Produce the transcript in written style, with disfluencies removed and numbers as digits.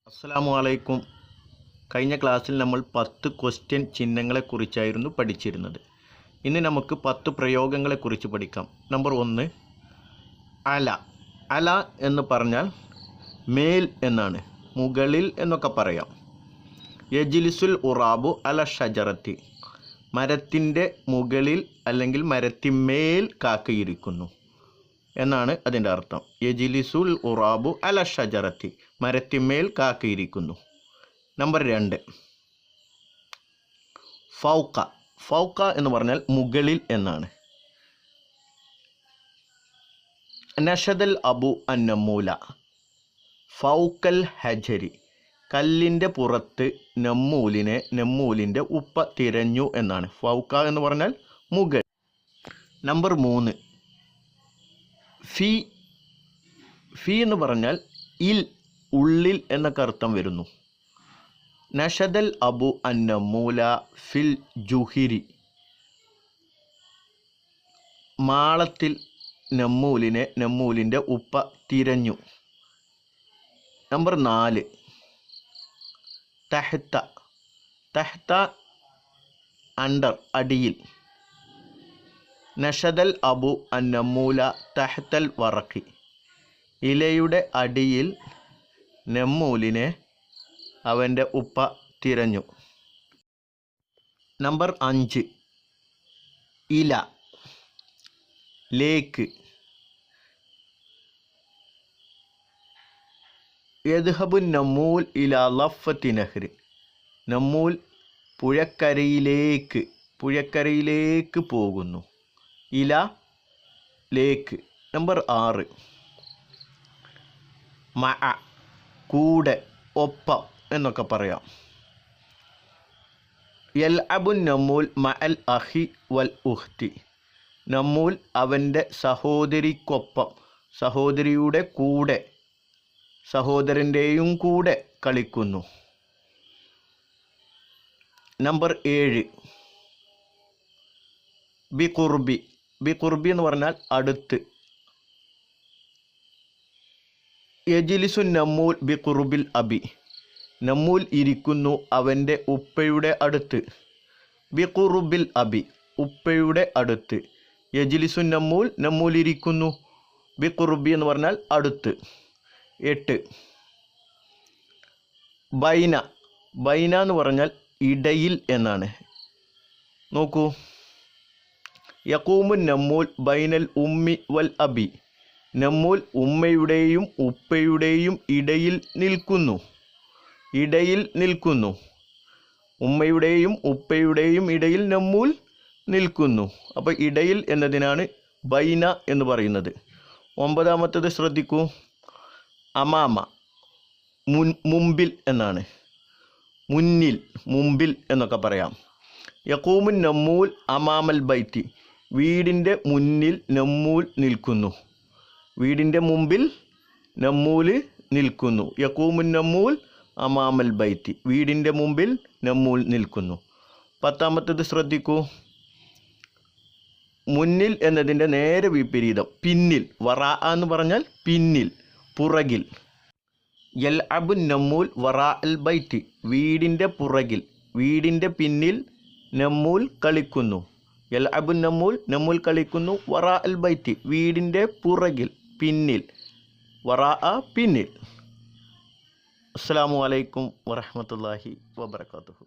അസ്സലാമു അലൈക്കും. കഴിഞ്ഞ ക്ലാസ്സിൽ നമ്മൾ 10 ക്വസ്റ്റ്യൻ ചിഹ്നങ്ങളെക്കുറിച്ചായിരുന്നു പഠിച്ചിരുന്നത്. ഇനി നമുക്ക് 10 പ്രയോഗങ്ങളെക്കുറിച്ച് പഠിക്കാം. നമ്പർ 1, അല. അല എന്ന് പറഞ്ഞാൽ മേൽ എന്നാണ്, മുകളിൽ എന്നൊക്കെ പറയാം. യജിലിസുൽ ഉറാബു അല ഷജറത്തി, മരത്തിൻ്റെ മുകളിൽ അല്ലെങ്കിൽ മരത്തിന്മേൽ കാക്കയിരിക്കുന്നു എന്നാണ് അതിൻ്റെ അർത്ഥം. യജിലിസുൽ ഉറാബു അല ഷജറത്തി, മരത്തിന്മേൽ കാക്കയിരിക്കുന്നു. നമ്പർ 2, ഫൗക്ക. ഫൗക്ക എന്ന് പറഞ്ഞാൽ മുകളിൽ എന്നാണ്. നഷദൽ അബു അന്നമൂല ഫൗക്കൽ ഹജരി, കല്ലിൻ്റെ പുറത്ത് നെമ്മൂലിൻ്റെ ഉപ്പ തിരഞ്ഞു എന്നാണ്. ഫൗക്ക എന്ന് പറഞ്ഞാൽ മുകൾ. നമ്പർ 3, ഫി. ഫി എന്ന് പറഞ്ഞാൽ ഇൽ, ഉള്ളിൽ എന്നൊക്കെ അർത്ഥം വരുന്നു. നഷദൽ അബു അന്നമൂല ഫിൽ ജുഹിരി, മാളത്തിൽ നെമ്മൂലിൻ്റെ ഉപ്പ തിരഞ്ഞു. നമ്പർ 4, തഹ്ത. തഹ്ത അണ്ടർ, അടിയിൽ. നഷദൽ അബു അന്നമൂല തഹ്തൽ വറഖി, ഇലയുടെ അടിയിൽ നെമ്മൂലിനെ അവൻ്റെ ഉപ്പ തിരഞ്ഞു. നമ്പർ 5, ഇല, ലേക്ക്. യദ്ഹബു നമൂൽ ഇല ലഫത്തി നഹ്രി, നമൂൽ പുഴക്കരയിലേക്ക് പോകുന്നു. ഇല, ലേക്ക്. നമ്പർ 6, മഅ, കൂടെ, ഒപ്പം എന്നൊക്കെ പറയാം. യൽഅബു നമൂൽ മഅൽ അഖി വൽ ഉഖ്തി, നമൂൽ അവൻ്റെ സഹോദരിക്കൊപ്പം, സഹോദരിയുടെ കൂടെ, സഹോദരൻ്റെയും കൂടെ കളിക്കുന്നു. നമ്പർ 7, ബിഖുർബി. ബിഖുർബി എന്ന് പറഞ്ഞാൽ അടുത്ത്. യജിലിസു നമൂൽ ബിഖുർബിൽ അബി, നമൂൽ ഇരിക്കുന്നു അവൻ്റെ ഉപ്പയുടെ അടുത്ത്. ബിഖുർബിൽ അബി, ഉപ്പയുടെ അടുത്ത്. യജിലിസു നമൂൽ ഇരിക്കുന്നു. ബിഖുർബി എന്ന് പറഞ്ഞാൽ അടുത്ത്. 8, ബൈന. ബൈന എന്ന് പറഞ്ഞാൽ ഇടയിൽ എന്നാണ്. നോക്കൂ, യഖൂമു നമൂൽ ബൈനൽ ഉമ്മി വൽ അബി, നമൂൽ ഉമ്മയുടെയും ഉപ്പയുടെയും ഇടയിൽ നിൽക്കുന്നു. ഉമ്മയുടെയും ഉപ്പയുടെയും ഇടയിൽ നമൂൽ നിൽക്കുന്നു. അപ്പോൾ ഇടയിൽ എന്നതിനാണ് ബൈന എന്ന് പറയുന്നത്. 9ാമത്തേത് ശ്രദ്ധിക്കൂ, അമാമ, മുമ്പിൽ എന്നാണ്. മുമ്പിൽ എന്നൊക്കെ പറയാം. യഖൂമു നമൂൽ അമാമൽ ബൈത്തി, വീടിൻ്റെ മുന്നിൽ നമൂൽ നിൽക്കുന്നു. വീടിൻ്റെ മുമ്പിൽ നമൂൽ നിൽക്കുന്നു. യഖൂമു നമൂൽ അമാമൽ ബൈത്തി, വീടിൻ്റെ മുമ്പിൽ നമൂൽ നിൽക്കുന്നു. 10ാമത്തേത് ശ്രദ്ധിക്കൂ, മുന്നിൽ എന്നതിൻ്റെ നേരെ വിപരീതം പിന്നിൽ. വറാ എന്ന് പറഞ്ഞാൽ പിന്നിൽ, പുറകിൽ. യൽഅബു നമൂൽ വറാ അൽ ബൈത്തി, വീടിൻ്റെ പുറകിൽ, വീടിൻ്റെ പിന്നിൽ നമൂൽ കളിക്കുന്നു. യൽഅബു നമൂൽ കളിക്കുന്നു. വറാ അൽ ബൈത്തി, വീടിൻ്റെ പുറകിൽ, പിന്നിൽ. വറാ, പിന്നിൽ. അസ്സലാമു അലൈക്കും വറഹ്മത്തുള്ളാഹി വബറകാതുഹു.